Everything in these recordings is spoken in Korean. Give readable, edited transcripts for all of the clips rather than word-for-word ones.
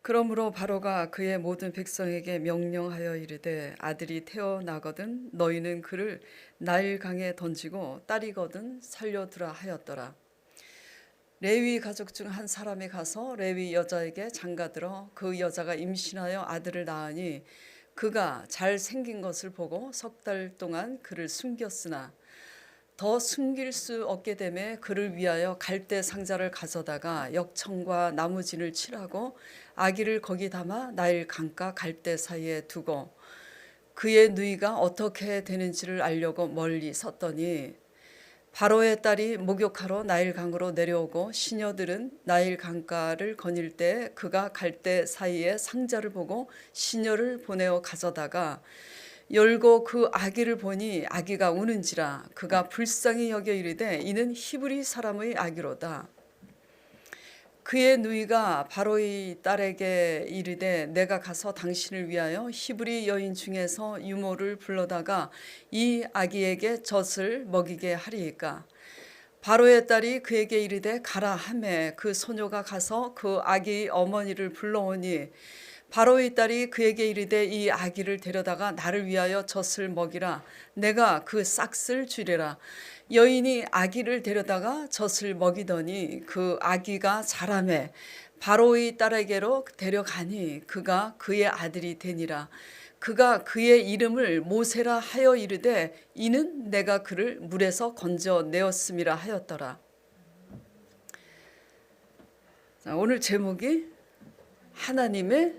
그러므로 바로가 그의 모든 백성에게 명령하여 이르되 아들이 태어나거든 너희는 그를 나일 강에 던지고 딸이거든 살려두라 하였더라. 레위 가족 중 한 사람이 가서 레위 여자에게 장가들어 그 여자가 임신하여 아들을 낳으니 그가 잘 생긴 것을 보고 석 달 동안 그를 숨겼으나 더 숨길 수 없게 되매 그를 위하여 갈대 상자를 가져다가 역청과 나무진을 칠하고 아기를 거기 담아 나일 강가 갈대 사이에 두고 그의 누이가 어떻게 되는지를 알려고 멀리 섰더니 바로의 딸이 목욕하러 나일 강으로 내려오고 시녀들은 나일 강가를 거닐 때 그가 갈대 사이에 상자를 보고 시녀를 보내어 가져다가 열고 그 아기를 보니 아기가 우는지라 그가 불쌍히 여겨 이르되 이는 히브리 사람의 아기로다. 그의 누이가 바로의 딸에게 이르되 내가 가서 당신을 위하여 히브리 여인 중에서 유모를 불러다가 이 아기에게 젖을 먹이게 하리이까. 바로의 딸이 그에게 이르되 가라 하매 그 소녀가 가서 그 아기 어머니를 불러오니 바로의 딸이 그에게 이르되 이 아기를 데려다가 나를 위하여 젖을 먹이라. 내가 그 싹을 주리라. 여인이 아기를 데려다가 젖을 먹이더니 그 아기가 자라매 바로의 딸에게로 데려가니 그가 그의 아들이 되니라. 그가 그의 이름을 모세라 하여 이르되 이는 내가 그를 물에서 건져내었음이라 하였더라. 자, 오늘 제목이 하나님의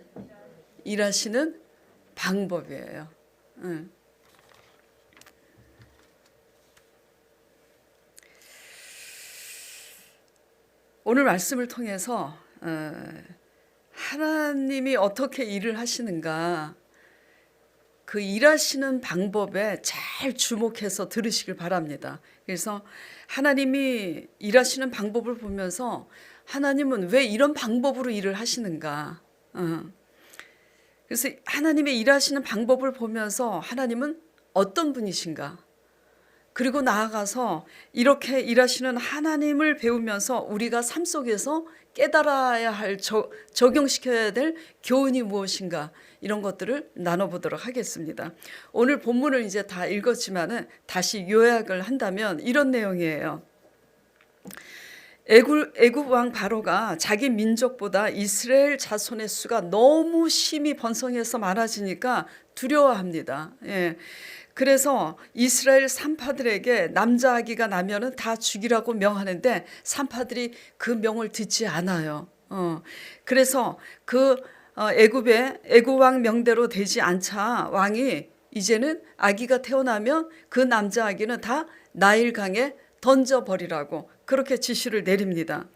일하시는 방법이에요. 오늘 말씀을 통해서 하나님이 어떻게 일을 하시는가 그 일하시는 방법에 잘 주목해서 들으시길 바랍니다. 그래서 하나님이 일하시는 방법을 보면서 하나님은 왜 이런 방법으로 일을 하시는가. 그래서 하나님의 일하시는 방법을 보면서 하나님은 어떤 분이신가. 그리고 나아가서 이렇게 일하시는 하나님을 배우면서 우리가 삶 속에서 깨달아야 할 적용시켜야 될 교훈이 무엇인가 이런 것들을 나눠보도록 하겠습니다. 오늘 본문을 이제 다 읽었지만은 다시 요약을 한다면 이런 내용이에요. 애굽 왕 바로가 자기 민족보다 이스라엘 자손의 수가 너무 심히 번성해서 많아지니까 두려워합니다. 그래서 이스라엘 산파들에게 남자 아기가 나면은 다 죽이라고 명하는데 산파들이 그 명을 듣지 않아요. 그래서 그 애굽 왕 명대로 되지 않자 왕이 이제는 아기가 태어나면 그 남자 아기는 다 나일 강에 던져버리라고 그렇게 지시를 내립니다.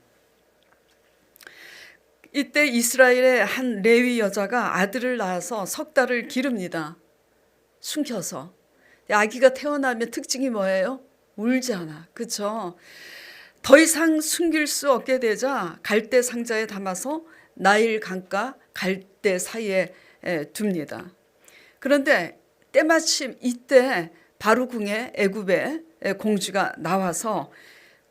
이때 이스라엘의 한 레위 여자가 아들을 낳아서 석 달을 기릅니다. 숨겨서. 아기가 태어나면 특징이 뭐예요? 울잖아. 그렇죠? 더 이상 숨길 수 없게 되자 갈대 상자에 담아서 나일 강가 갈대 사이에 둡니다. 그런데 때마침 이때 바루궁의 애굽의 공주가 나와서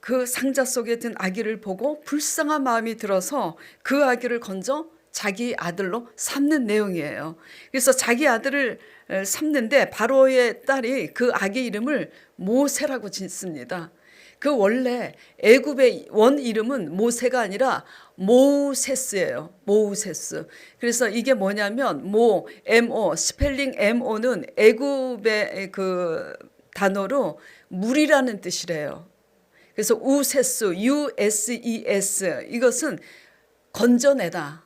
그 상자 속에 든 아기를 보고 불쌍한 마음이 들어서 그 아기를 건져 자기 아들로 삼는 내용이에요. 그래서 자기 아들을 삼는데 바로의 딸이 그 아기 이름을 모세라고 짓습니다. 그 원래 애굽의 원 이름은 모세가 아니라 모우세스예요. 모우세스. 그래서 이게 뭐냐면 MO 스펠링 MO는 애굽의 그 단어로 물이라는 뜻이래요. 그래서 우세스 USES 이것은 건져내다.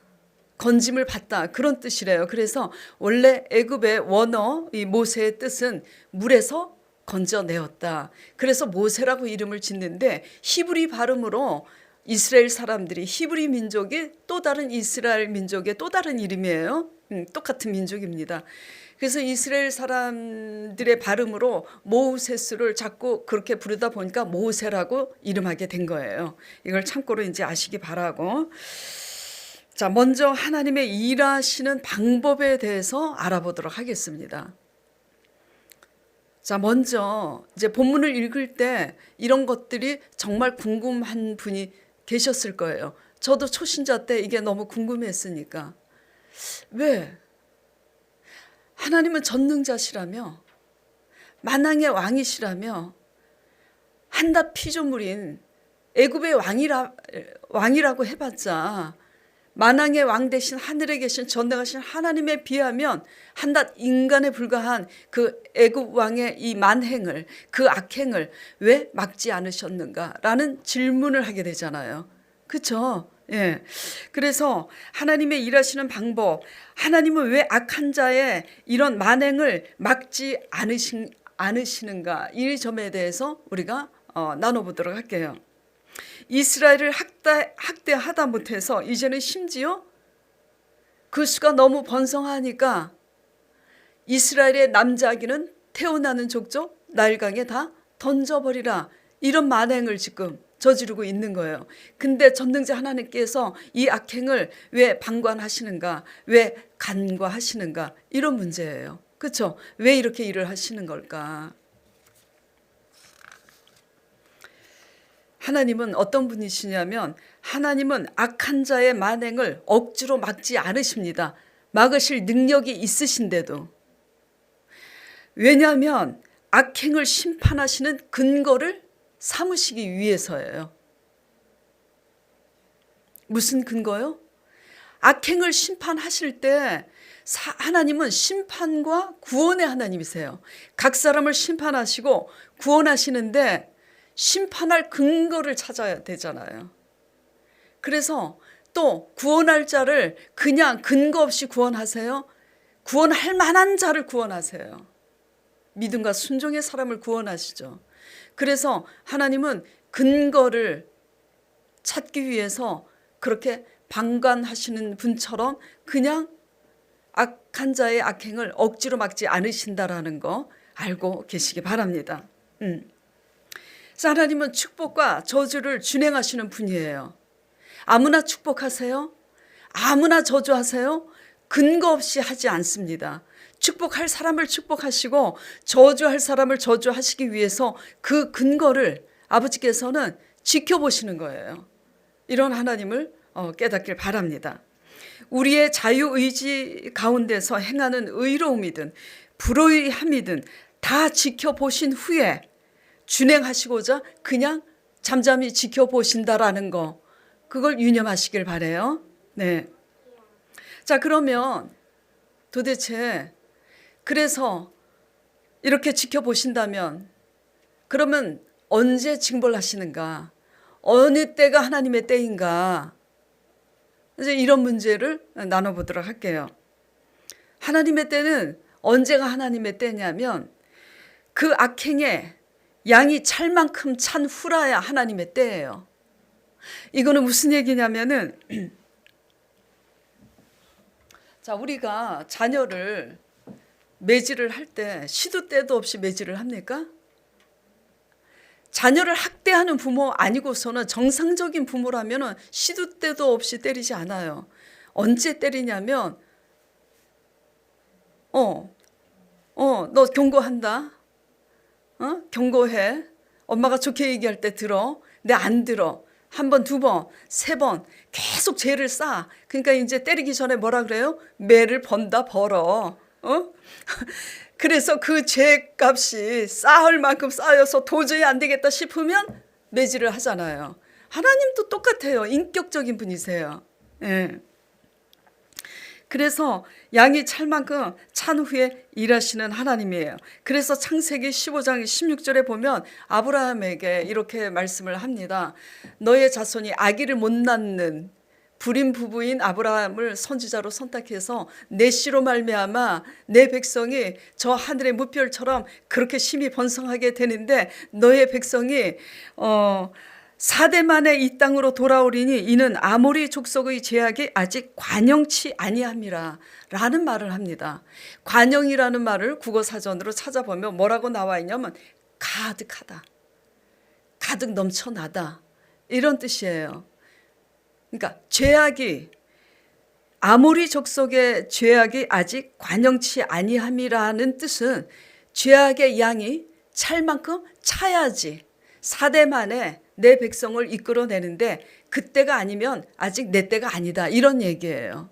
건짐을 받다 그런 뜻이래요. 그래서 원래 애굽의 원어 이 모세의 뜻은 물에서 건져내었다. 그래서 모세라고 이름을 짓는데 히브리 발음으로 이스라엘 사람들이 히브리 민족이 또 다른 이스라엘 민족의 또 다른 이름이에요. 똑같은 민족입니다. 그래서 이스라엘 사람들의 발음으로 모우세스를 자꾸 그렇게 부르다 보니까 모세라고 이름하게 된 거예요. 이걸 참고로 이제 아시기 바라고. 자, 먼저 하나님의 일하시는 방법에 대해서 알아보도록 하겠습니다. 자, 먼저 이제 본문을 읽을 때 이런 것들이 정말 궁금한 분이 계셨을 거예요. 저도 초신자 때 이게 너무 궁금했으니까. 왜? 하나님은 전능자시라며 만왕의 왕이시라며 한낱 피조물인 애굽의 왕이라고 해봤자 만왕의 왕 대신 하늘에 계신 전능하신 하나님에 비하면 한낱 인간에 불과한 그 애굽 왕의 이 만행을, 그 악행을 왜 막지 않으셨는가라는 질문을 하게 되잖아요. 그렇죠? 예. 그래서 하나님의 일하시는 방법, 하나님은 왜 악한 자의 이런 만행을 막지 않으시는가, 이 점에 대해서 우리가 나눠보도록 할게요. 이스라엘을 학대하다 못해서 이제는 심지어 그 수가 너무 번성하니까 이스라엘의 남자 아기는 태어나는 족족 나일강에 다 던져버리라, 이런 만행을 지금 저지르고 있는 거예요. 근데 전능자 하나님께서 이 악행을 왜 방관하시는가, 왜 간과하시는가, 이런 문제예요. 그렇죠? 왜 이렇게 일을 하시는 걸까? 하나님은 어떤 분이시냐면 하나님은 악한 자의 만행을 억지로 막지 않으십니다. 막으실 능력이 있으신데도. 왜냐하면 악행을 심판하시는 근거를 삼으시기 위해서예요. 무슨 근거요? 악행을 심판하실 때 하나님은 심판과 구원의 하나님이세요. 각 사람을 심판하시고 구원하시는데 심판할 근거를 찾아야 되잖아요. 그래서 또 구원할 자를 그냥 근거 없이 구원하세요? 구원할 만한 자를 구원하세요. 믿음과 순종의 사람을 구원하시죠. 그래서 하나님은 근거를 찾기 위해서 그렇게 방관하시는 분처럼 그냥 악한 자의 악행을 억지로 막지 않으신다라는 거 알고 계시기 바랍니다. 하나님은 축복과 저주를 준행하시는 분이에요. 아무나 축복하세요? 아무나 저주하세요? 근거 없이 하지 않습니다. 축복할 사람을 축복하시고 저주할 사람을 저주하시기 위해서 그 근거를 아버지께서는 지켜보시는 거예요. 이런 하나님을 깨닫길 바랍니다. 우리의 자유의지 가운데서 행하는 의로움이든 불의함이든 다 지켜보신 후에 준행하시고자 그냥 잠잠히 지켜보신다라는 거, 그걸 유념하시길 바라요. 네. 자, 그러면 도대체 그래서 이렇게 지켜보신다면 그러면 언제 징벌하시는가? 어느 때가 하나님의 때인가? 이제 이런 문제를 나눠보도록 할게요. 하나님의 때는 언제가 하나님의 때냐면 그 악행에 양이 찰 만큼 찬 후라야 하나님의 때예요. 이거는 무슨 얘기냐면은 자, 우리가 자녀를 매질을 할 때 시도 때도 없이 매질을 합니까? 자녀를 학대하는 부모 아니고서는 정상적인 부모라면은 시도 때도 없이 때리지 않아요. 언제 때리냐면 너 경고한다. 경고해. 엄마가 좋게 얘기할 때 들어. 근데 안 들어. 한 번, 두 번, 세 번 계속 죄를 쌓아. 그러니까 이제 때리기 전에 뭐라 그래요? 매를 번다 벌어. 그래서 그 죄값이 쌓을 만큼 쌓여서 도저히 안 되겠다 싶으면 매질을 하잖아요. 하나님도 똑같아요. 인격적인 분이세요. 예. 그래서 양이 찰 만큼 찬 후에 일하시는 하나님이에요. 그래서 창세기 15장 16절에 보면 아브라함에게 이렇게 말씀을 합니다. 너의 자손이 아기를 못 낳는 불임 부부인 아브라함을 선지자로 선택해서 내 씨로 말미암아 내 백성이 저 하늘의 무별처럼 그렇게 심히 번성하게 되는데 너의 백성이 4대 만에 이 땅으로 돌아오리니 이는 아모리 족속의 죄악이 아직 관영치 아니함이라 라는 말을 합니다. 관영이라는 말을 국어사전으로 찾아보면 뭐라고 나와 있냐면 가득하다, 가득 넘쳐나다, 이런 뜻이에요. 그러니까 죄악이, 아모리 족속의 죄악이 아직 관영치 아니함이라는 뜻은 죄악의 양이 찰 만큼 차야지 4대 만에 내 백성을 이끌어내는데 그때가 아니면 아직 내 때가 아니다, 이런 얘기예요.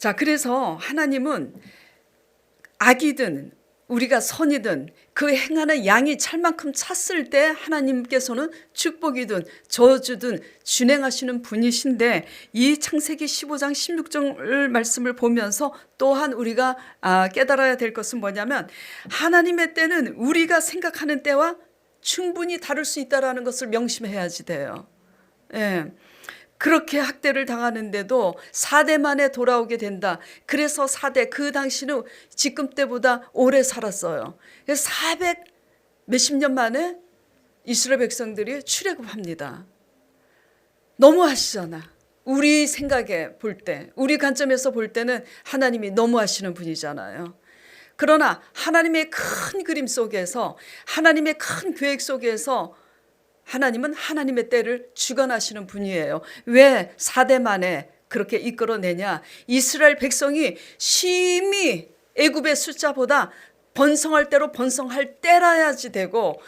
자, 그래서 하나님은 악이든 우리가 선이든 그 행하는 양이 찰만큼 찼을 때 하나님께서는 축복이든 저주든 준행하시는 분이신데, 이 창세기 15장 16절 말씀을 보면서 또한 우리가 깨달아야 될 것은 뭐냐면, 하나님의 때는 우리가 생각하는 때와 충분히 다를 수 있다는 것을 명심해야지 돼요. 예. 그렇게 학대를 당하는데도 4대 만에 돌아오게 된다. 그래서 4대, 그 당시는 지금 때보다 오래 살았어요. 400 몇십 년 만에 이스라엘 백성들이 출애굽합니다. 너무하시잖아. 우리 생각에 볼 때, 우리 관점에서 볼 때는 하나님이 너무하시는 분이잖아요. 그러나 하나님의 큰 그림 속에서, 하나님의 큰 계획 속에서 하나님은 하나님의 때를 주관하시는 분이에요. 왜 4대 만에 그렇게 이끌어내냐? 이스라엘 백성이 심히 애굽의 숫자보다 번성할 대로 번성할 때라야지 되고,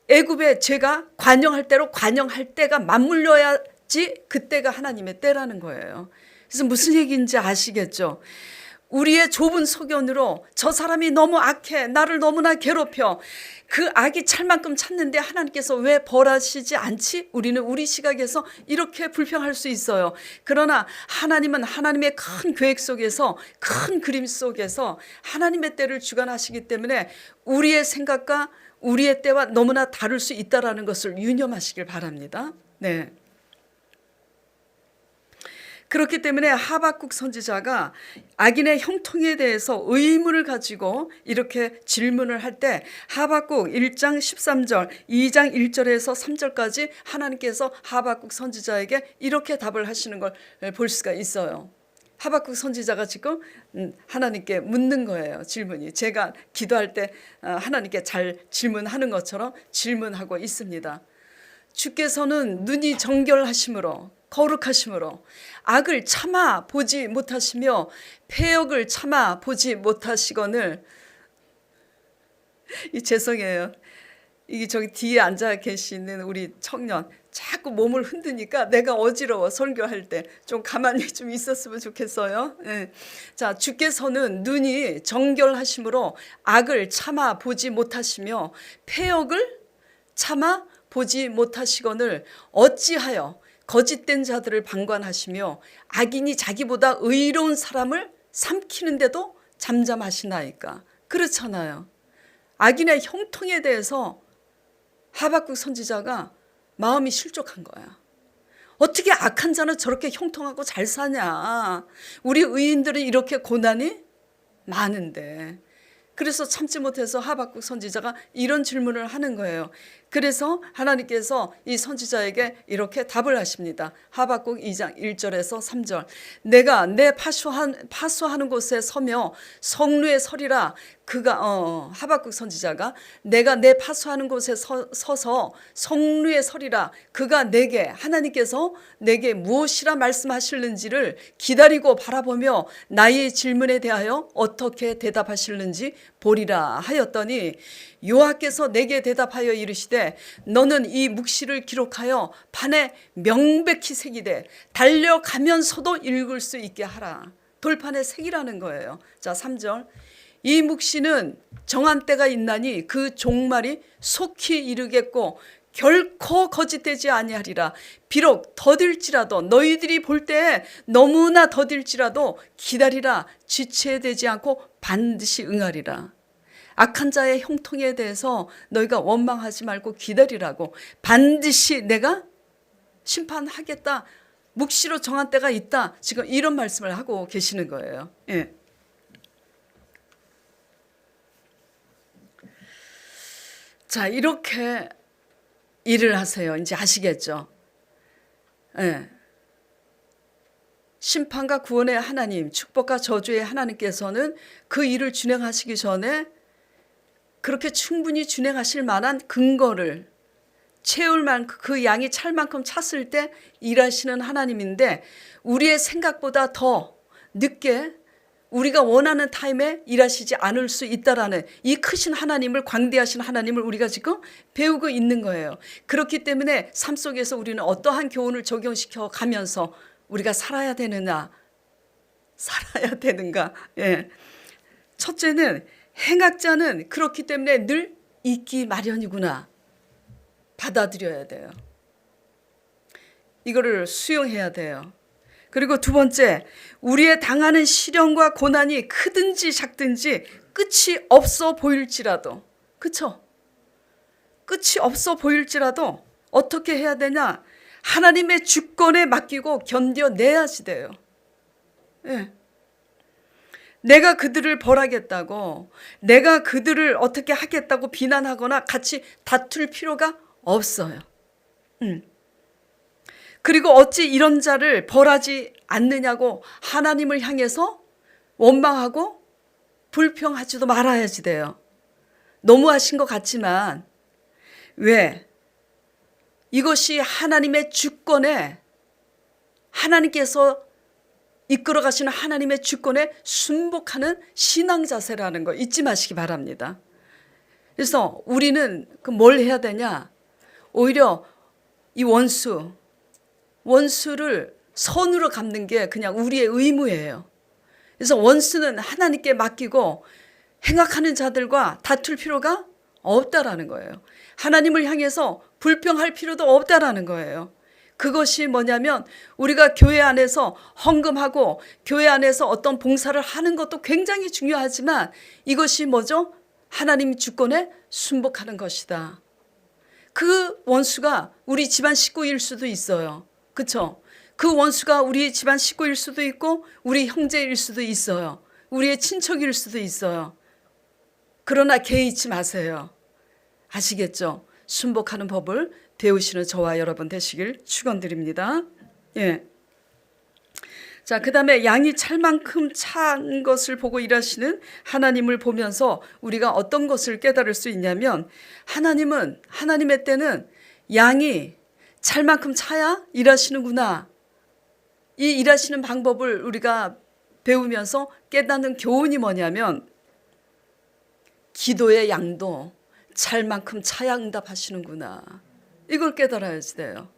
애굽의 죄가 관영할 대로 관영할 때가 맞물려야지 그때가 하나님의 때라는 거예요. 그래서 무슨 얘기인지 아시겠죠? 우리의 좁은 소견으로 저 사람이 너무 악해, 나를 너무나 괴롭혀, 그 악이 찰만큼 찼는데 하나님께서 왜 벌하시지 않지? 우리는 우리 시각에서 이렇게 불평할 수 있어요. 그러나 하나님은 하나님의 큰 계획 속에서, 큰 그림 속에서 하나님의 때를 주관하시기 때문에 우리의 생각과 우리의 때와 너무나 다를 수 있다는 것을 유념하시길 바랍니다. 네. 그렇기 때문에 하박국 선지자가 악인의 형통에 대해서 의문을 가지고 이렇게 질문을 할 때, 하박국 1장 13절, 2장 1절에서 3절까지 하나님께서 하박국 선지자에게 이렇게 답을 하시는 걸 볼 수가 있어요. 하박국 선지자가 지금 하나님께 묻는 거예요. 질문이, 제가 기도할 때 하나님께 잘 질문하는 것처럼 질문하고 있습니다. 주께서는 눈이 정결하심으로, 거룩하심으로 악을 참아 보지 못하시며 패역을 참아 보지 못하시거늘. 죄송해요. 이게 저기 뒤에 앉아 계시는 우리 청년 자꾸 몸을 흔드니까 내가 어지러워. 설교할 때 좀 가만히 좀 있었으면 좋겠어요. 네. 자, 주께서는 눈이 정결하심으로 악을 참아 보지 못하시며 패역을 참아 보지 못하시거늘 어찌하여 거짓된 자들을 방관하시며 악인이 자기보다 의로운 사람을 삼키는데도 잠잠하시나이까. 그렇잖아요. 악인의 형통에 대해서 하박국 선지자가 마음이 실족한 거야. 어떻게 악한 자는 저렇게 형통하고 잘 사냐. 우리 의인들은 이렇게 고난이 많은데. 그래서 참지 못해서 하박국 선지자가 이런 질문을 하는 거예요. 그래서 하나님께서 이 선지자에게 이렇게 답을 하십니다. 하박국 2장 1절에서 3절. 내가 내 파수하는 곳에 서며 성루에 서리라. 그가 하박국 선지자가 내가 내 파수하는 곳에 서서 성루에 서리라. 그가 내게, 하나님께서 내게 무엇이라 말씀하실는지를 기다리고 바라보며 나의 질문에 대하여 어떻게 대답하실는지 보리라 하였더니, 여호와께서 내게 대답하여 이르시되 너는 이 묵시를 기록하여 판에 명백히 새기되 달려가면서도 읽을 수 있게 하라. 돌판에 새기라는 거예요. 자, 3절. 이 묵시는 정한 때가 있나니 그 종말이 속히 이르겠고 결코 거짓되지 아니하리라. 비록 더딜지라도, 너희들이 볼 때에 너무나 더딜지라도 기다리라. 지체되지 않고 반드시 응하리라. 악한 자의 형통에 대해서 너희가 원망하지 말고 기다리라고. 반드시 내가 심판하겠다. 묵시로 정한 때가 있다. 지금 이런 말씀을 하고 계시는 거예요. 예. 자, 이렇게 일을 하세요. 이제 아시겠죠? 예. 심판과 구원의 하나님, 축복과 저주의 하나님께서는 그 일을 준행하시기 전에 그렇게 충분히 준행하실 만한 근거를 채울 만큼, 그 양이 찰 만큼 찼을 때 일하시는 하나님인데, 우리의 생각보다 더 늦게 우리가 원하는 타임에 일하시지 않을 수 있다라는 이 크신 하나님을, 광대하신 하나님을 우리가 지금 배우고 있는 거예요. 그렇기 때문에 삶 속에서 우리는 어떠한 교훈을 적용시켜 가면서 우리가 살아야 되느냐, 살아야 되는가? 예. 첫째는 행악자는 그렇기 때문에 늘 있기 마련이구나. 받아들여야 돼요. 이거를 수용해야 돼요. 그리고 두 번째, 우리의 당하는 시련과 고난이 크든지 작든지 끝이 없어 보일지라도, 그쵸? 끝이 없어 보일지라도 어떻게 해야 되냐? 하나님의 주권에 맡기고 견뎌내야지 돼요. 예. 내가 그들을 벌하겠다고, 내가 그들을 어떻게 하겠다고 비난하거나 같이 다툴 필요가 없어요. 그리고 어찌 이런 자를 벌하지 않느냐고 하나님을 향해서 원망하고 불평하지도 말아야지 돼요. 너무하신 것 같지만, 왜? 이것이 하나님의 주권에, 하나님께서 이끌어 가시는 하나님의 주권에 순복하는 신앙 자세라는 거 잊지 마시기 바랍니다. 그래서 우리는 뭘 해야 되냐? 오히려 이 원수를 선으로 갚는 게 그냥 우리의 의무예요. 그래서 원수는 하나님께 맡기고 행악하는 자들과 다툴 필요가 없다라는 거예요. 하나님을 향해서 불평할 필요도 없다라는 거예요. 그것이 뭐냐면 우리가 교회 안에서 헌금하고 교회 안에서 어떤 봉사를 하는 것도 굉장히 중요하지만 이것이 뭐죠? 하나님 주권에 순복하는 것이다. 그 원수가 우리 집안 식구일 수도 있어요. 그렇죠? 그 원수가 우리 집안 식구일 수도 있고 우리 형제일 수도 있어요. 우리의 친척일 수도 있어요. 그러나 개의치 마세요. 아시겠죠? 순복하는 법을 배우시는 저와 여러분 되시길 축원드립니다. 예. 자, 그다음에 양이 찰 만큼 찬 것을 보고 일하시는 하나님을 보면서 우리가 어떤 것을 깨달을 수 있냐면 하나님의 때는 양이 찰 만큼 차야 일하시는구나. 이 일하시는 방법을 우리가 배우면서 깨닫는 교훈이 뭐냐면 기도의 양도 찰 만큼 차야 응답하시는구나. 이걸 깨달아야지 돼요.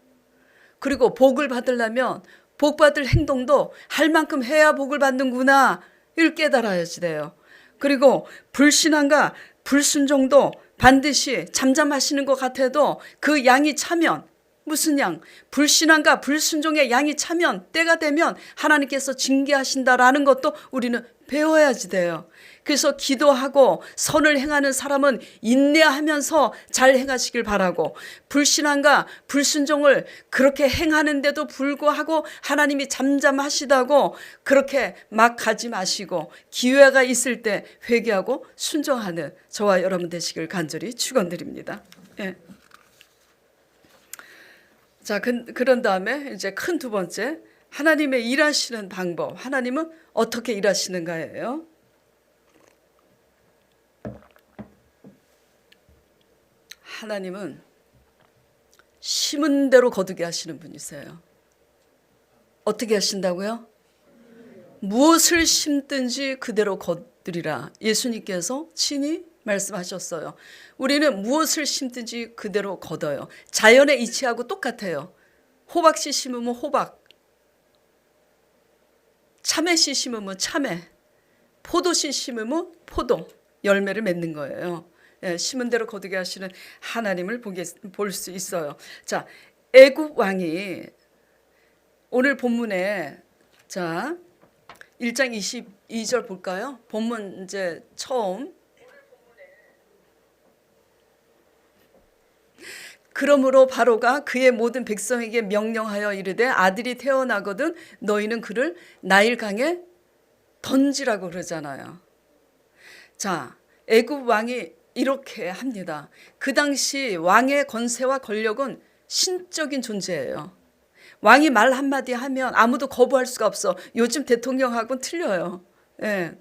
그리고 복을 받으려면 복 받을 행동도 할 만큼 해야 복을 받는구나. 이걸 깨달아야지 돼요. 그리고 불신앙과 불순종도 반드시 잠잠하시는 것 같아도 그 양이 차면 무슨 양? 불신앙과 불순종의 양이 차면 때가 되면 하나님께서 징계하신다라는 것도 우리는 배워야지 돼요. 그래서 기도하고 선을 행하는 사람은 인내하면서 잘 행하시길 바라고 불신앙과 불순종을 그렇게 행하는데도 불구하고 하나님이 잠잠하시다고 그렇게 막 가지 마시고 기회가 있을 때 회개하고 순종하는 저와 여러분 되시길 간절히 축원드립니다. 예. 자, 그런 다음에 이제 큰 두 번째, 하나님의 일하시는 방법. 하나님은 어떻게 일하시는가예요. 하나님은 심은 대로 거두게 하시는 분이세요. 어떻게 하신다고요? 무엇을 심든지 그대로 거두리라. 예수님께서 친히 말씀하셨어요. 우리는 무엇을 심든지 그대로 거둬요. 자연의 이치하고 똑같아요. 호박씨 심으면 호박, 참외씨 심으면 참외, 포도씨 심으면 포도, 열매를 맺는 거예요. 예, 심은 대로 거두게 하시는 하나님을 볼 수 있어요. 자, 애굽 왕이 오늘 본문에 자 1장 22절 볼까요? 본문 이제 처음. 그러므로 바로가 그의 모든 백성에게 명령하여 이르되 아들이 태어나거든 너희는 그를 나일강에 던지라고 그러잖아요. 자, 애굽 왕이 이렇게 합니다. 그 당시 왕의 권세와 권력은 신적인 존재예요. 왕이 말 한마디 하면 아무도 거부할 수가 없어. 요즘 대통령하고는 틀려요. 예.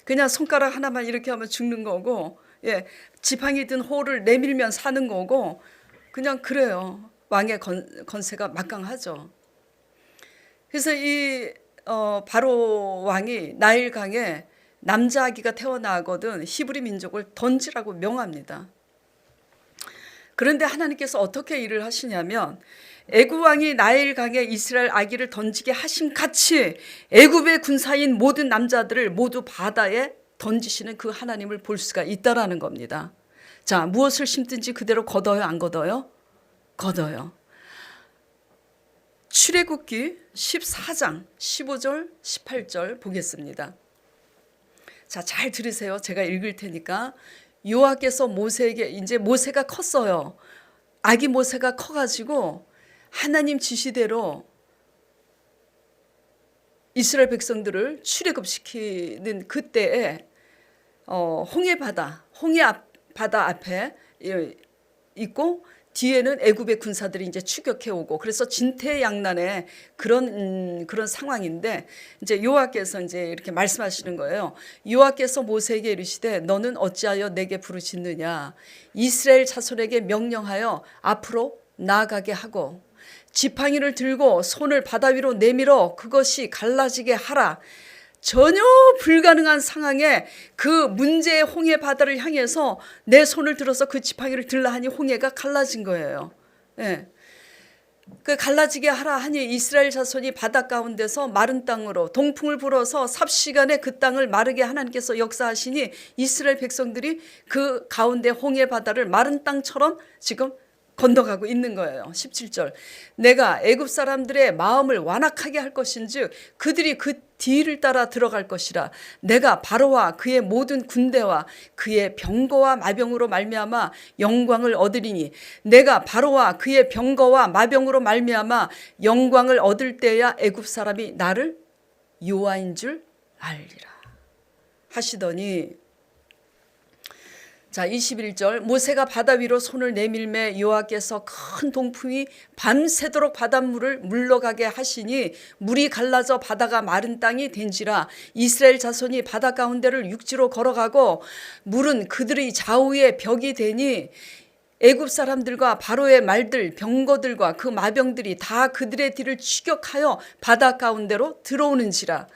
그냥 손가락 하나만 이렇게 하면 죽는 거고, 예. 지팡이 든 호를 내밀면 사는 거고, 그냥 그래요. 왕의 권세가 막강하죠. 그래서 이 바로 왕이 나일강에 남자 아기가 태어나거든 히브리 민족을 던지라고 명합니다. 그런데 하나님께서 어떻게 일을 하시냐면 애굽 왕이 나일 강에 이스라엘 아기를 던지게 하심 같이 애굽의 군사인 모든 남자들을 모두 바다에 던지시는 그 하나님을 볼 수가 있다라는 겁니다. 자, 무엇을 심든지 그대로 거둬요, 안 거둬요? 거둬요. 출애굽기 14장 15절 18절 보겠습니다. 자, 잘 들으세요. 제가 읽을 테니까. 여호와께서 모세에게, 이제 모세가 컸어요. 아기 모세가 커가지고 하나님 지시대로 이스라엘 백성들을 출애굽시키는 그때에 홍해 바다 앞에 있고 뒤에는 애굽의 군사들이 이제 추격해 오고, 그래서 진퇴양난의 그런 상황인데, 이제 여호와께서 이제 이렇게 말씀하시는 거예요. 여호와께서 모세에게 이르시되 너는 어찌하여 내게 부르짖느냐? 이스라엘 자손에게 명령하여 앞으로 나아가게 하고 지팡이를 들고 손을 바다 위로 내밀어 그것이 갈라지게 하라. 전혀 불가능한 상황에 그 문제의 홍해 바다를 향해서 내 손을 들어서 그 지팡이를 들라 하니 홍해가 갈라진 거예요. 예. 그 갈라지게 하라 하니 이스라엘 자손이 바다 가운데서 마른 땅으로 동풍을 불어서 삽시간에 그 땅을 마르게 하나님께서 역사하시니 이스라엘 백성들이 그 가운데 홍해 바다를 마른 땅처럼 지금 건너가고 있는 거예요. 17절. 내가 애굽 사람들의 마음을 완악하게 할 것인즉 그들이 그 뒤를 따라 들어갈 것이라. 내가 바로와 그의 모든 군대와 그의 병거와 마병으로 말미암아 영광을 얻으리니 내가 바로와 그의 병거와 마병으로 말미암아 영광을 얻을 때야 애굽 사람이 나를 여호와인 줄 알리라 하시더니, 자, 21절. 모세가 바다 위로 손을 내밀매 여호와께서 큰 동풍이 밤새도록 바닷물을 물러가게 하시니 물이 갈라져 바다가 마른 땅이 된지라. 이스라엘 자손이 바다 가운데를 육지로 걸어가고 물은 그들의 좌우에 벽이 되니 애굽 사람들과 바로의 말들 병거들과 그 마병들이 다 그들의 뒤를 추격하여 바다 가운데로 들어오는지라.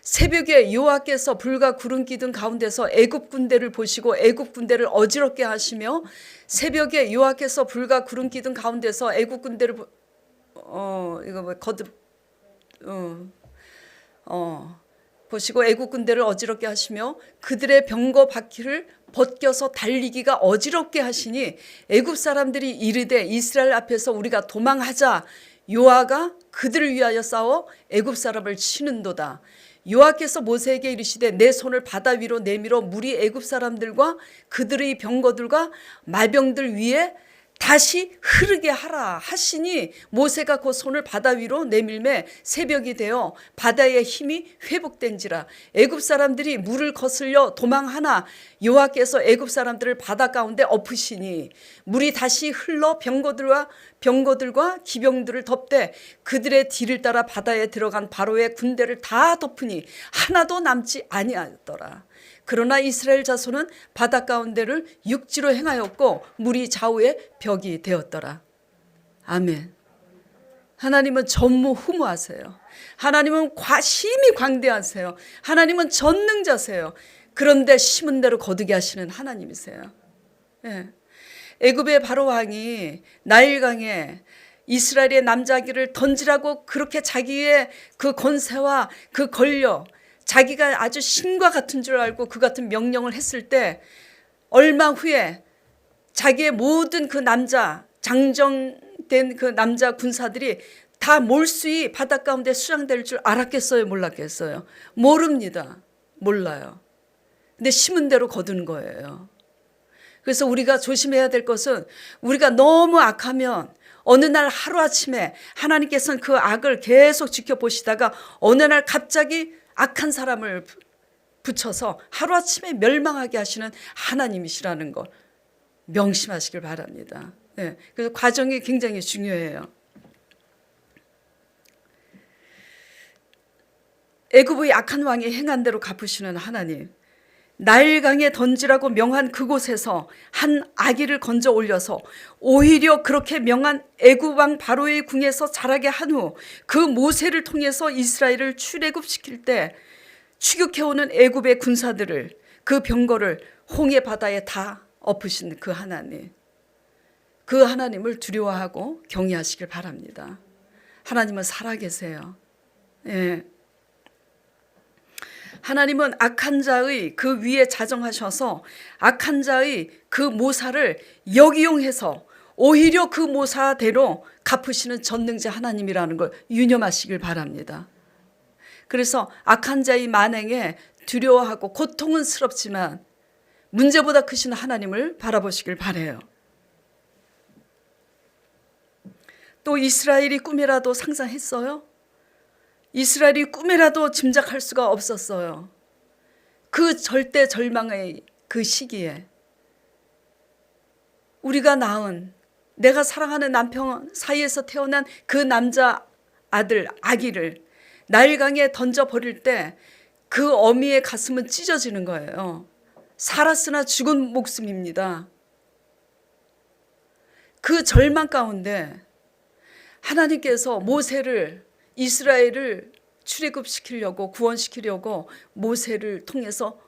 새벽에 여호와께서 불과 구름 기둥 가운데서 애굽 군대를 보시고 애굽 군대를 어지럽게 하시며, 새벽에 여호와께서 불과 구름 기둥 가운데서 애굽 군대를 보시고 애굽 군대를 어지럽게 하시며 그들의 병거 바퀴를 벗겨서 달리기가 어지럽게 하시니 애굽 사람들이 이르되 이스라엘 앞에서 우리가 도망하자. 여호와가 그들을 위하여 싸워 애굽 사람을 치는도다. 여호와께서 모세에게 이르시되 내 손을 바다 위로 내밀어 물이 애굽 사람들과 그들의 병거들과 마병들 위에 다시 흐르게 하라 하시니 모세가 그 손을 바다 위로 내밀매 새벽이 되어 바다의 힘이 회복된지라. 애굽 사람들이 물을 거슬려 도망하나 여호와께서 애굽 사람들을 바다 가운데 엎으시니 물이 다시 흘러 병거들과 기병들을 덮되 그들의 뒤를 따라 바다에 들어간 바로의 군대를 다 덮으니 하나도 남지 아니하였더라. 그러나 이스라엘 자손은 바다 가운데를 육지로 행하였고 물이 좌우에 벽이 되었더라. 아멘. 하나님은 전무후무하세요. 하나님은 심히 광대하세요. 하나님은 전능자세요. 그런데 심은 대로 거두게 하시는 하나님이세요. 예. 애굽의 바로 왕이 나일강에 이스라엘의 남자아기를 던지라고 그렇게 자기의 그 권세와 그 권력, 자기가 아주 신과 같은 줄 알고 그 같은 명령을 했을 때 얼마 후에 자기의 모든 그 남자, 장정된 그 남자 군사들이 다 몰수히 바다 가운데 수장될 줄 알았겠어요? 몰랐겠어요? 모릅니다. 몰라요. 근데 심은 대로 거둔 거예요. 그래서 우리가 조심해야 될 것은, 우리가 너무 악하면 어느 날 하루아침에 하나님께서는 그 악을 계속 지켜보시다가 어느 날 갑자기 악한 사람을 붙여서 하루아침에 멸망하게 하시는 하나님이시라는 걸 명심하시길 바랍니다. 네, 그래서 과정이 굉장히 중요해요. 애굽의 악한 왕이 행한 대로 갚으시는 하나님, 나일강에 던지라고 명한 그곳에서 한 아기를 건져 올려서 오히려 그렇게 명한 애굽 왕 바로의 궁에서 자라게 한 후 그 모세를 통해서 이스라엘을 출애굽시킬 때 추격해오는 애굽의 군사들을, 그 병거를 홍해 바다에 다 엎으신 그 하나님, 그 하나님을 두려워하고 경외하시길 바랍니다. 하나님은 살아계세요. 예. 하나님은 악한 자의 그 위에 자정하셔서 악한 자의 그 모사를 역이용해서 오히려 그 모사대로 갚으시는 전능자 하나님이라는 걸 유념하시길 바랍니다. 그래서 악한 자의 만행에 두려워하고 고통은 스럽지만 문제보다 크신 하나님을 바라보시길 바라요. 또 이스라엘이 꿈이라도 상상했어요? 이스라엘이 꿈이라도 짐작할 수가 없었어요. 그 절대 절망의 그 시기에 우리가 낳은 내가 사랑하는 남편 사이에서 태어난 그 남자 아들 아기를 나일강에 던져버릴 때 그 어미의 가슴은 찢어지는 거예요. 살았으나 죽은 목숨입니다. 그 절망 가운데 하나님께서 모세를 이스라엘을 출애굽시키려고 구원시키려고 모세를 통해서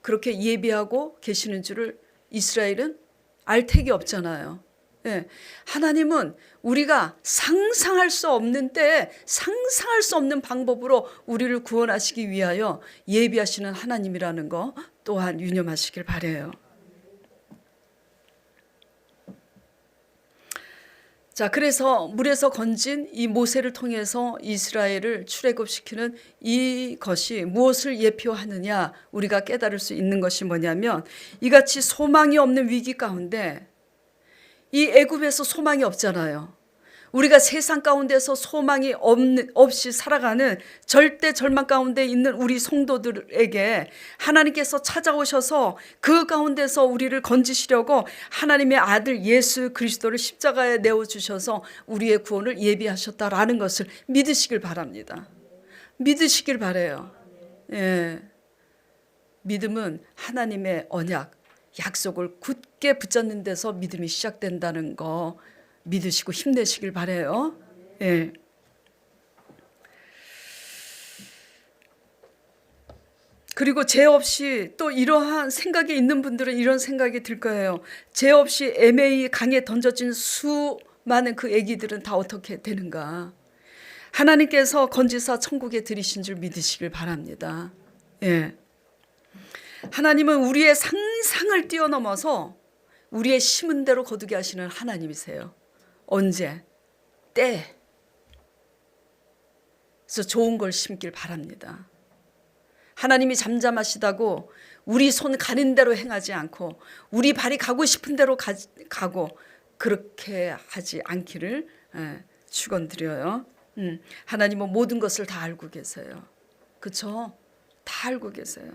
그렇게 예비하고 계시는 줄을 이스라엘은 알 택이 없잖아요. 예. 하나님은 우리가 상상할 수 없는 때에 상상할 수 없는 방법으로 우리를 구원하시기 위하여 예비하시는 하나님이라는 거 또한 유념하시길 바라요. 자, 그래서 물에서 건진 이 모세를 통해서 이스라엘을 출애굽시키는 이것이 무엇을 예표하느냐 우리가 깨달을 수 있는 것이 뭐냐면 이같이 소망이 없는 위기 가운데 이 애굽에서 소망이 없잖아요. 우리가 세상 가운데서 소망이 없이 살아가는 절대 절망 가운데 있는 우리 성도들에게 하나님께서 찾아오셔서 그 가운데서 우리를 건지시려고 하나님의 아들 예수 그리스도를 십자가에 내어주셔서 우리의 구원을 예비하셨다라는 것을 믿으시길 바랍니다. 믿으시길 바라요. 예. 믿음은 하나님의 언약, 약속을 굳게 붙잡는 데서 믿음이 시작된다는 거 믿으시고 힘내시길 바라요. 예. 그리고 죄 없이 또 이러한 생각이 있는 분들은 이런 생각이 들 거예요. 죄 없이 애매히 강에 던져진 수많은 그 아기들은 다 어떻게 되는가. 하나님께서 건지사 천국에 들이신 줄 믿으시길 바랍니다. 예. 하나님은 우리의 상상을 뛰어넘어서 우리의 심은 대로 거두게 하시는 하나님이세요. 언제? 때. 그래서 좋은 걸 심길 바랍니다. 하나님이 잠잠하시다고 우리 손 가는 대로 행하지 않고 우리 발이 가고 싶은 대로 가고 그렇게 하지 않기를 축원드려요. 하나님은 모든 것을 다 알고 계세요. 그렇죠? 다 알고 계세요.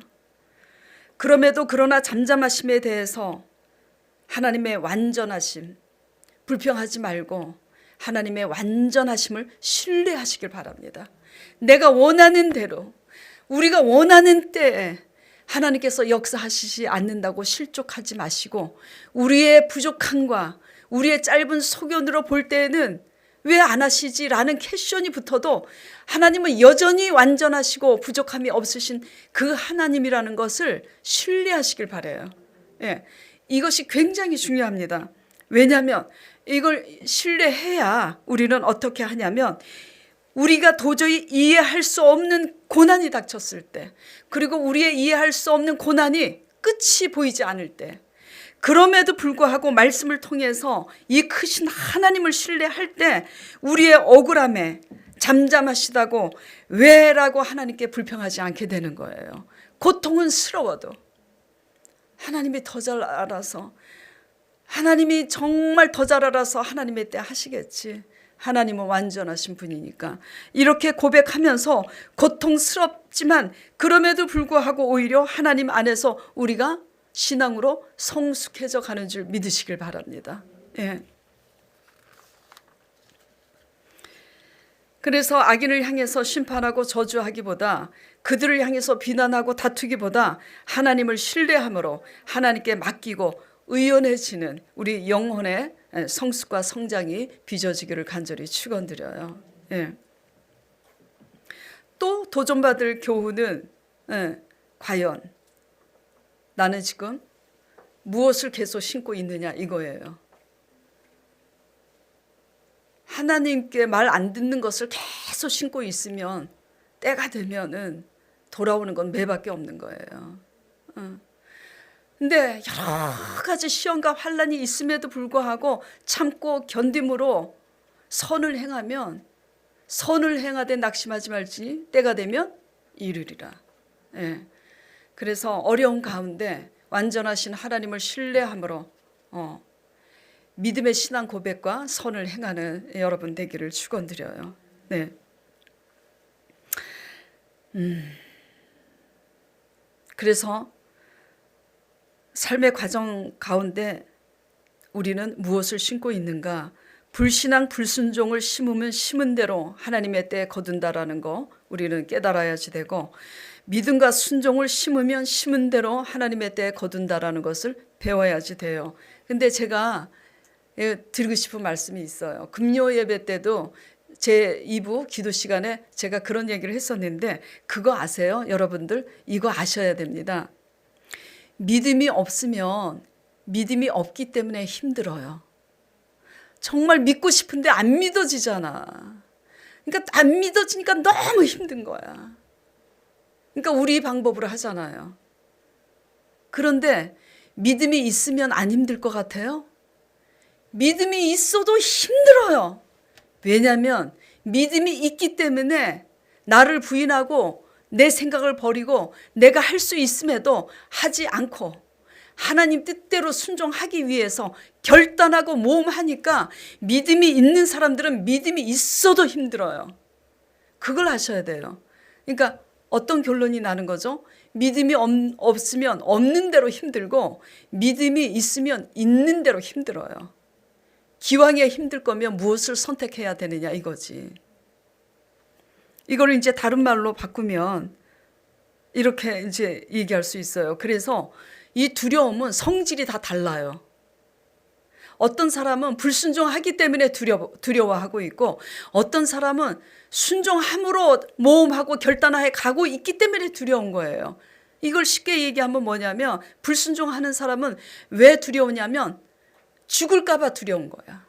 그럼에도 그러나 잠잠하심에 대해서 하나님의 완전하심, 불평하지 말고 하나님의 완전하심을 신뢰하시길 바랍니다. 내가 원하는 대로 우리가 원하는 때에 하나님께서 역사하시지 않는다고 실족하지 마시고 우리의 부족함과 우리의 짧은 소견으로 볼 때에는 왜 안 하시지라는 퀘션이 붙어도 하나님은 여전히 완전하시고 부족함이 없으신 그 하나님이라는 것을 신뢰하시길 바라요. 예, 이것이 굉장히 중요합니다. 왜냐하면 이걸 신뢰해야 우리는 어떻게 하냐면 우리가 도저히 이해할 수 없는 고난이 닥쳤을 때 그리고 우리의 이해할 수 없는 고난이 끝이 보이지 않을 때 그럼에도 불구하고 말씀을 통해서 이 크신 하나님을 신뢰할 때 우리의 억울함에 잠잠하시다고 왜라고 하나님께 불평하지 않게 되는 거예요. 고통은 스러워도 하나님이 더 잘 알아서 하나님이 정말 더 잘 알아서 하나님의 때 하시겠지. 하나님은 완전하신 분이니까 이렇게 고백하면서 고통스럽지만 그럼에도 불구하고 오히려 하나님 안에서 우리가 신앙으로 성숙해져 가는 줄 믿으시길 바랍니다. 예. 그래서 악인을 향해서 심판하고 저주하기보다 그들을 향해서 비난하고 다투기보다 하나님을 신뢰함으로 하나님께 맡기고 의연해지는 우리 영혼의 성숙과 성장이 빚어지기를 간절히 축원드려요. 예. 또 도전받을 교훈은 과연 나는 지금 무엇을 계속 신고 있느냐 이거예요. 하나님께 말 안 듣는 것을 계속 신고 있으면 때가 되면은 돌아오는 건 매밖에 없는 거예요. 근데 여러 가지 시험과 환란이 있음에도 불구하고 참고 견딤으로 선을 행하면, 선을 행하되 낙심하지 말지 때가 되면 이르리라. 예. 그래서 어려운 가운데 완전하신 하나님을 신뢰함으로 믿음의 신앙 고백과 선을 행하는 여러분 되기를 축원드려요. 네. 그래서 삶의 과정 가운데 우리는 무엇을 심고 있는가? 불신앙 불순종을 심으면 심은 대로 하나님의 때에 거둔다라는 거 우리는 깨달아야지 되고, 믿음과 순종을 심으면 심은 대로 하나님의 때에 거둔다라는 것을 배워야지 돼요. 근데 제가 드리고 싶은 말씀이 있어요. 금요 예배 때도 제 2부 기도 시간에 제가 그런 얘기를 했었는데, 그거 아세요? 여러분들 이거 아셔야 됩니다. 믿음이 없으면, 믿음이 없기 때문에 힘들어요. 정말 믿고 싶은데 안 믿어지잖아. 그러니까 안 믿어지니까 너무 힘든 거야. 그러니까 우리 방법으로 하잖아요. 그런데 믿음이 있으면 안 힘들 것 같아요? 믿음이 있어도 힘들어요. 왜냐하면 믿음이 있기 때문에 나를 부인하고 내 생각을 버리고 내가 할 수 있음에도 하지 않고 하나님 뜻대로 순종하기 위해서 결단하고 모험하니까, 믿음이 있는 사람들은 믿음이 있어도 힘들어요. 그걸 아셔야 돼요. 그러니까 어떤 결론이 나는 거죠? 믿음이 없으면 없는 대로 힘들고, 믿음이 있으면 있는 대로 힘들어요. 기왕에 힘들 거면 무엇을 선택해야 되느냐 이거지. 이걸 이제 다른 말로 바꾸면 이렇게 이제 얘기할 수 있어요. 그래서 이 두려움은 성질이 다 달라요. 어떤 사람은 불순종하기 때문에 두려워하고 있고, 어떤 사람은 순종함으로 모험하고 결단하에 가고 있기 때문에 두려운 거예요. 이걸 쉽게 얘기하면 뭐냐면, 불순종하는 사람은 왜 두려우냐면 죽을까 봐 두려운 거야.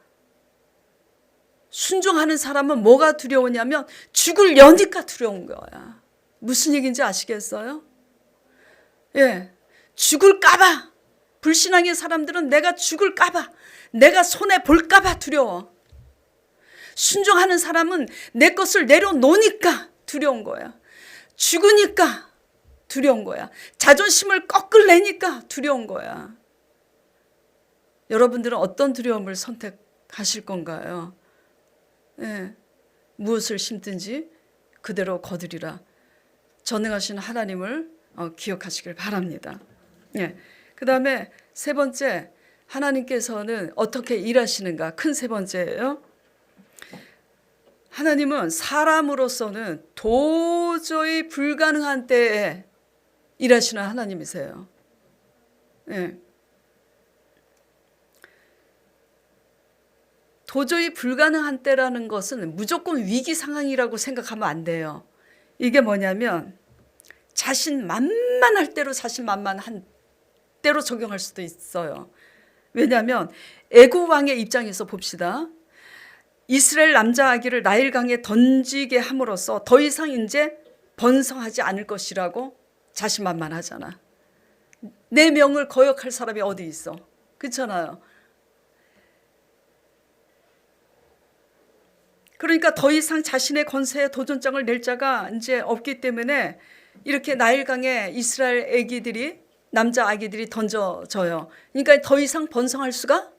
순종하는 사람은 뭐가 두려우냐면 죽으려니까 두려운 거야. 무슨 얘기인지 아시겠어요? 예, 죽을까 봐. 불신앙의 사람들은 내가 죽을까 봐, 내가 손해 볼까 봐 두려워. 순종하는 사람은 내 것을 내려놓으니까 두려운 거야. 죽으니까 두려운 거야. 자존심을 꺾을래니까 두려운 거야. 여러분들은 어떤 두려움을 선택하실 건가요? 예, 무엇을 심든지 그대로 거두리라. 전능하신 하나님을 기억하시길 바랍니다. 예, 그 다음에 세 번째, 하나님께서는 어떻게 일하시는가? 큰 세 번째예요. 하나님은 사람으로서는 도저히 불가능한 때에 일하시는 하나님이세요. 예. 도저히 불가능한 때라는 것은 무조건 위기 상황이라고 생각하면 안 돼요. 이게 뭐냐면 자신만만할 때로 자신만만한 때로 적용할 수도 있어요. 왜냐하면 애굽 왕의 입장에서 봅시다. 이스라엘 남자 아기를 나일강에 던지게 함으로써 더 이상 이제 번성하지 않을 것이라고 자신만만하잖아. 내 명을 거역할 사람이 어디 있어? 그렇잖아요. 그러니까 더 이상 자신의 권세에 도전장을 낼 자가 이제 없기 때문에 이렇게 나일강에 이스라엘 아기들이, 남자 아기들이 던져져요. 그러니까 더 이상 번성할 수가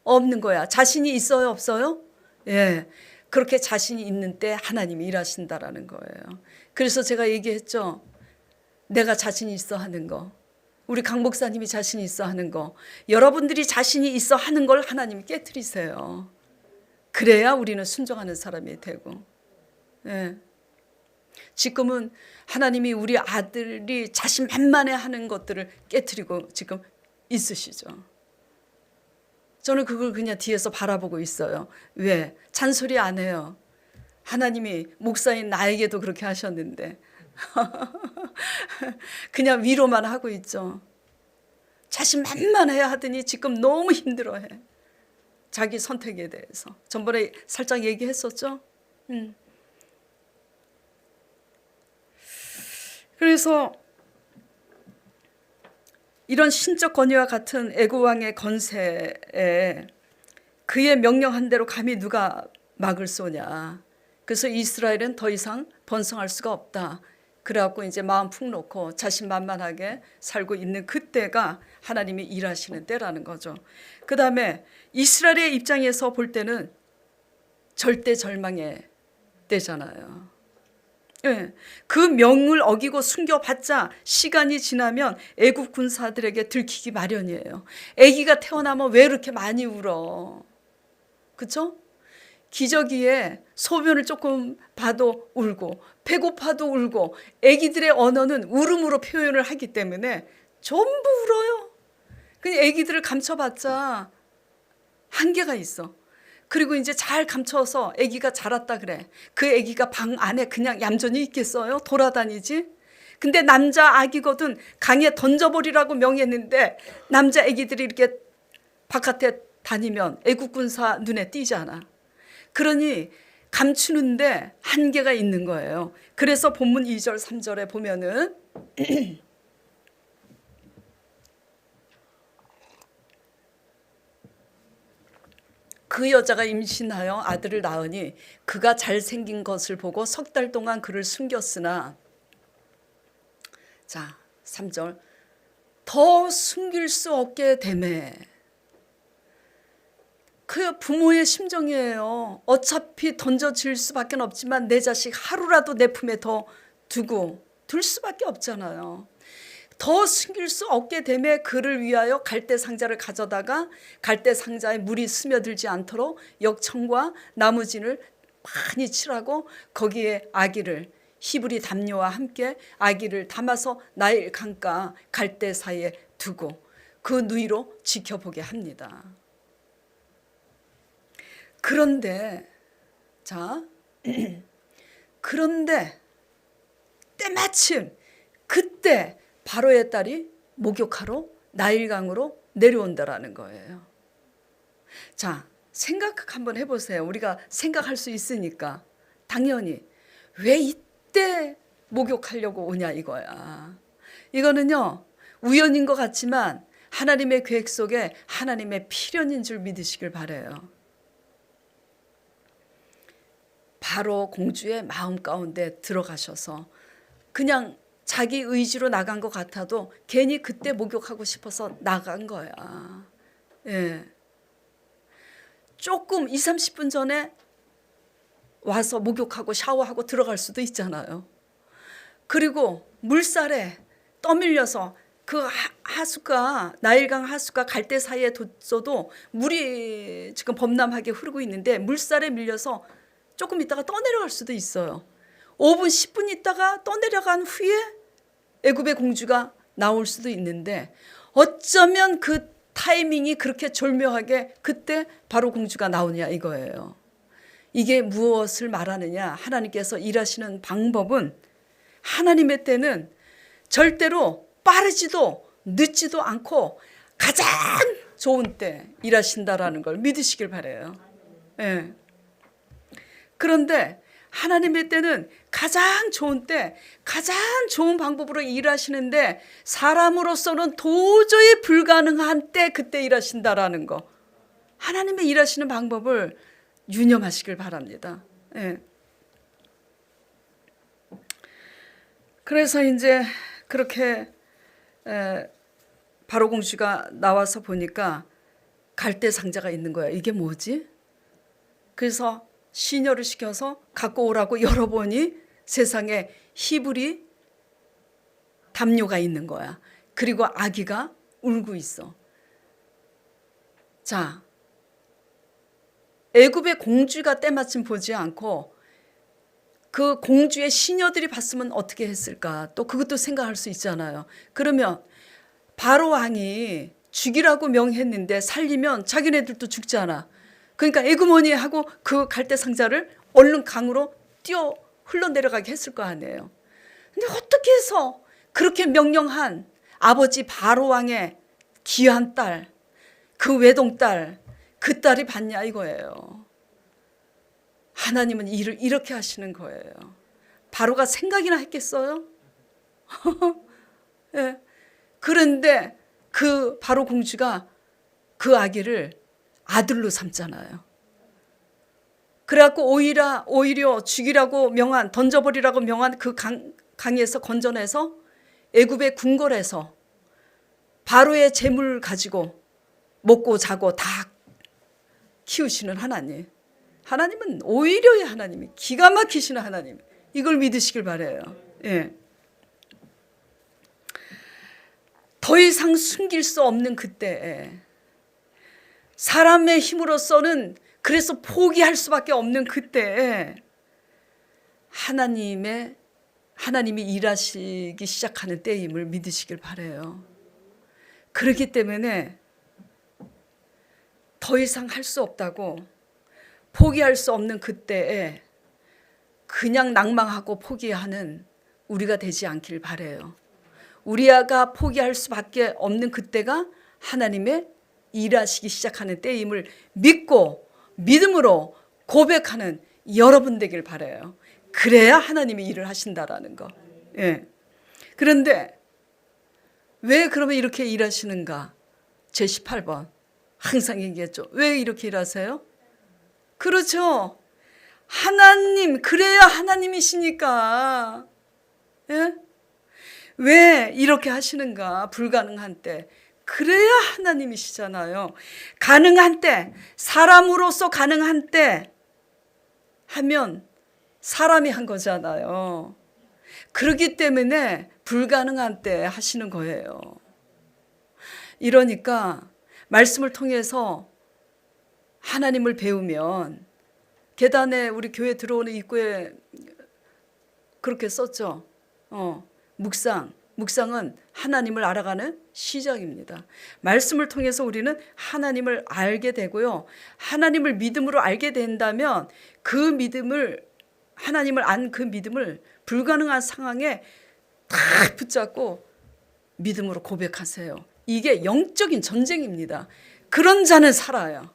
없는 거야. 자신이 있어요, 없어요? 예, 그렇게 자신이 있는 때 하나님이 일하신다라는 거예요. 그래서 제가 얘기했죠. 내가 자신이 있어 하는 거, 우리 강 목사님이 자신이 있어 하는 거, 여러분들이 자신이 있어 하는 걸 하나님이 깨트리세요. 그래야 우리는 순종하는 사람이 되고. 예. 지금은 하나님이 우리 아들이 자신만만해 하는 것들을 깨트리고 지금 있으시죠. 저는 그걸 그냥 뒤에서 바라보고 있어요. 왜? 잔소리 안 해요. 하나님이 목사인 나에게도 그렇게 하셨는데 그냥 위로만 하고 있죠. 자신만만해야 하더니 지금 너무 힘들어해. 자기 선택에 대해서. 전번에 살짝 얘기했었죠. 그래서 이런 신적 권위와 같은 애굽 왕의 건세에 그의 명령한 대로 감히 누가 막을 쏘냐. 그래서 이스라엘은 더 이상 번성할 수가 없다. 그래갖고 이제 마음 푹 놓고 자신만만하게 살고 있는 그때가 하나님이 일하시는 때라는 거죠. 그 다음에 이스라엘의 입장에서 볼 때는 절대 절망의 때잖아요. 예, 그 명을 어기고 숨겨봤자 시간이 지나면 애굽 군사들에게 들키기 마련이에요. 아기가 태어나면 왜 이렇게 많이 울어? 그렇죠? 기저귀에 소변을 조금 봐도 울고 배고파도 울고 아기들의 언어는 울음으로 표현을 하기 때문에 전부 울어요. 그냥 아기들을 감춰봤자 한계가 있어. 그리고 이제 잘 감춰서 아기가 자랐다 그래. 그 아기가 방 안에 그냥 얌전히 있겠어요? 돌아다니지? 근데 남자 아기거든 강에 던져버리라고 명했는데 남자 아기들이 이렇게 바깥에 다니면 애국 군사 눈에 띄잖아. 그러니 감추는데 한계가 있는 거예요. 그래서 본문 2절 3절에 보면은 그 여자가 임신하여 아들을 낳으니 그가 잘생긴 것을 보고 석 달 동안 그를 숨겼으나, 자 3절, 더 숨길 수 없게 되매. 그 부모의 심정이에요. 어차피 던져질 수밖에 없지만 내 자식 하루라도 내 품에 더 두고 둘 수밖에 없잖아요. 더 숨길 수 없게 되매 그를 위하여 갈대 상자를 가져다가 갈대 상자에 물이 스며들지 않도록 역청과 나무진을 많이 칠하고 거기에 아기를, 히브리 담요와 함께 아기를 담아서 나일 강가 갈대 사이에 두고 그 누이로 지켜보게 합니다. 그런데 그런데 때마침 그때 바로의 딸이 목욕하러 나일강으로 내려온다라는 거예요. 자, 생각 한번 해보세요. 우리가 생각할 수 있으니까. 당연히 왜 이때 목욕하려고 오냐 이거야. 이거는요 우연인 것 같지만 하나님의 계획 속에 하나님의 필연인 줄 믿으시길 바라요. 바로 공주의 마음 가운데 들어가셔서 그냥 자기 의지로 나간 것 같아도 괜히 그때 목욕하고 싶어서 나간 거야. 예. 조금 20-30분 전에 와서 목욕하고 샤워하고 들어갈 수도 있잖아요. 그리고 물살에 떠밀려서 그 하수가, 나일강 하수가 갈대 사이에 뒀어도 물이 지금 범람하게 흐르고 있는데 물살에 밀려서 조금 있다가 떠내려갈 수도 있어요. 5분 10분 있다가 떠내려간 후에 애굽의 공주가 나올 수도 있는데 어쩌면 그 타이밍이 그렇게 절묘하게 그때 바로 공주가 나오냐 이거예요. 이게 무엇을 말하느냐. 하나님께서 일하시는 방법은 하나님의 때는 절대로 빠르지도 늦지도 않고 가장 좋은 때 일하신다라는 걸 믿으시길 바라요. 예. 그런데 하나님의 때는 가장 좋은 때, 가장 좋은 방법으로 일하시는데 사람으로서는 도저히 불가능한 때 그때 일하신다라는 거. 하나님의 일하시는 방법을 유념하시길 바랍니다. 예. 그래서 이제 그렇게 바로 공주가 나와서 보니까 갈대 상자가 있는 거야. 이게 뭐지? 그래서 시녀를 시켜서 갖고 오라고 열어보니 세상에 히브리 담요가 있는 거야. 그리고 아기가 울고 있어. 자, 애굽의 공주가 때마침 보지 않고 그 공주의 시녀들이 봤으면 어떻게 했을까? 또 그것도 생각할 수 있잖아요. 그러면 바로 왕이 죽이라고 명했는데 살리면 자기네들도 죽잖아. 그러니까 에그머니 하고 그 갈대 상자를 얼른 강으로 뛰어 흘러내려가게 했을 거 아니에요. 근데 어떻게 해서 그렇게 명령한 아버지 바로 왕의 귀한 딸, 그 외동딸, 그 딸이 받냐 이거예요. 하나님은 일을 이렇게 하시는 거예요. 바로가 생각이나 했겠어요? 예. 그런데 그 바로 공주가 그 아기를 아들로 삼잖아요. 그래갖고 오히려 죽이라고 명한, 던져버리라고 명한 그 강에서 건져내서 애굽의 궁궐에서 바로의 재물 가지고 먹고 자고 다 키우시는 하나님. 하나님은 오히려의 하나님이 기가 막히시는 하나님. 이걸 믿으시길 바라요. 예. 더 이상 숨길 수 없는 그때에 사람의 힘으로서는 그래서 포기할 수밖에 없는 그때에 하나님이 일하시기 시작하는 때임을 믿으시길 바라요. 그렇기 때문에 더 이상 할 수 없다고 포기할 수 없는 그때에 그냥 낭망하고 포기하는 우리가 되지 않길 바라요. 우리가 포기할 수밖에 없는 그때가 하나님의 일하시기 시작하는 때임을 믿고 믿음으로 고백하는 여러분 되길 바라요. 그래야 하나님이 일을 하신다라는 거. 예. 그런데 왜 그러면 이렇게 일하시는가? 제 18번 항상 얘기했죠. 왜 이렇게 일하세요? 그렇죠. 하나님, 그래야 하나님이시니까. 예? 왜 이렇게 하시는가? 불가능한 때. 그래야 하나님이시잖아요. 가능한 때, 사람으로서 가능한 때 하면 사람이 한 거잖아요. 그렇기 때문에 불가능한 때 하시는 거예요. 이러니까 말씀을 통해서 하나님을 배우면 계단에 우리 교회 들어오는 입구에 그렇게 썼죠. 묵상은 하나님을 알아가는 시작입니다. 말씀을 통해서 우리는 하나님을 알게 되고요. 하나님을 믿음으로 알게 된다면 그 믿음을, 하나님을 안 그 믿음을 불가능한 상황에 다 붙잡고 믿음으로 고백하세요. 이게 영적인 전쟁입니다. 그런 자는 살아요.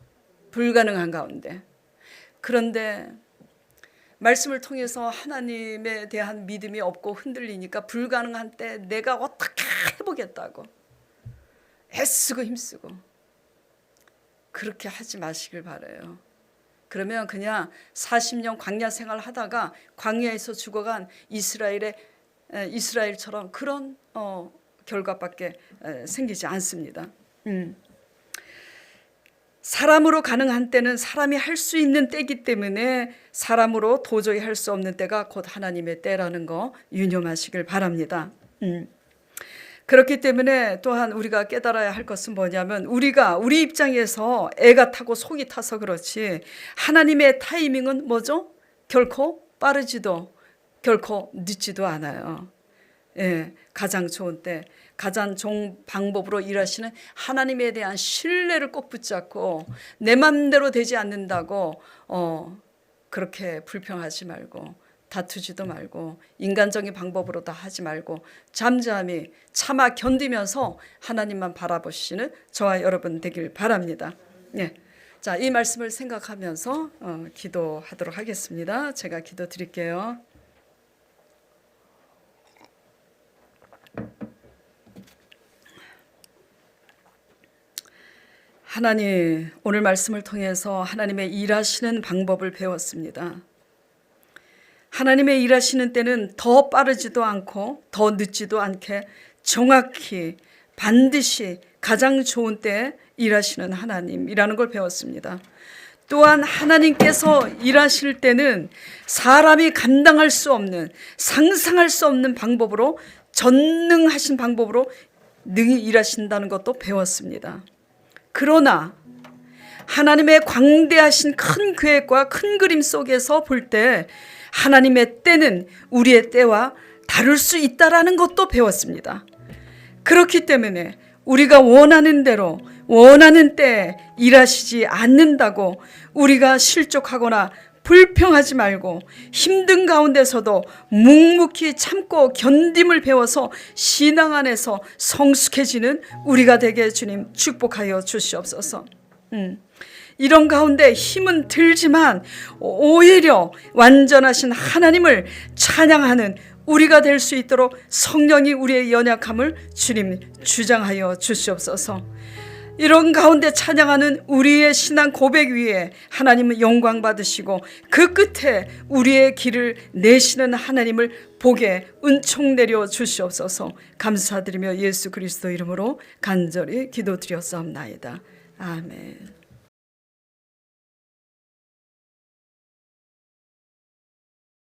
불가능한 가운데. 그런데 말씀을 통해서 하나님에 대한 믿음이 없고 흔들리니까 불가능한 때 내가 어떻게 해보겠다고 애쓰고 힘쓰고 그렇게 하지 마시길 바라요. 그러면 그냥 40년 광야 생활 하다가 광야에서 죽어간 이스라엘처럼 그런 결과밖에 생기지 않습니다. 사람으로 가능한 때는 사람이 할 수 있는 때이기 때문에 사람으로 도저히 할 수 없는 때가 곧 하나님의 때라는 거 유념하시길 바랍니다. 그렇기 때문에 또한 우리가 깨달아야 할 것은 뭐냐면 우리 입장에서 애가 타고 속이 타서 그렇지 하나님의 타이밍은 뭐죠? 결코 빠르지도 결코 늦지도 않아요. 예, 가장 좋은 때, 가장 좋은 방법으로 일하시는 하나님에 대한 신뢰를 꼭 붙잡고 내 맘대로 되지 않는다고 그렇게 불평하지 말고 다투지도 말고 인간적인 방법으로 다 하지 말고 잠잠히 참아 견디면서 하나님만 바라보시는 저와 여러분 되길 바랍니다. 예. 자, 이 말씀을 생각하면서 기도하도록 하겠습니다. 제가 기도 드릴게요. 하나님, 오늘 말씀을 통해서 하나님의 일하시는 방법을 배웠습니다. 하나님의 일하시는 때는 더 빠르지도 않고 더 늦지도 않게 정확히 반드시 가장 좋은 때에 일하시는 하나님이라는 걸 배웠습니다. 또한 하나님께서 일하실 때는 사람이 감당할 수 없는, 상상할 수 없는 방법으로, 전능하신 방법으로 능히 일하신다는 것도 배웠습니다. 그러나 하나님의 광대하신 큰 계획과 큰 그림 속에서 볼 때 하나님의 때는 우리의 때와 다를 수 있다라는 것도 배웠습니다. 그렇기 때문에 우리가 원하는 대로 원하는 때에 일하시지 않는다고 우리가 실족하거나 불평하지 말고 힘든 가운데서도 묵묵히 참고 견딤을 배워서 신앙 안에서 성숙해지는 우리가 되게 주님 축복하여 주시옵소서. 이런 가운데 힘은 들지만 오히려 완전하신 하나님을 찬양하는 우리가 될 수 있도록 성령이 우리의 연약함을 주님 주장하여 주시옵소서. 이런 가운데 찬양하는 우리의 신앙 고백 위에 하나님은 영광 받으시고 그 끝에 우리의 길을 내시는 하나님을 보게 은총 내려 주시옵소서. 감사드리며 예수 그리스도 이름으로 간절히 기도드렸사옵나이다. 아멘.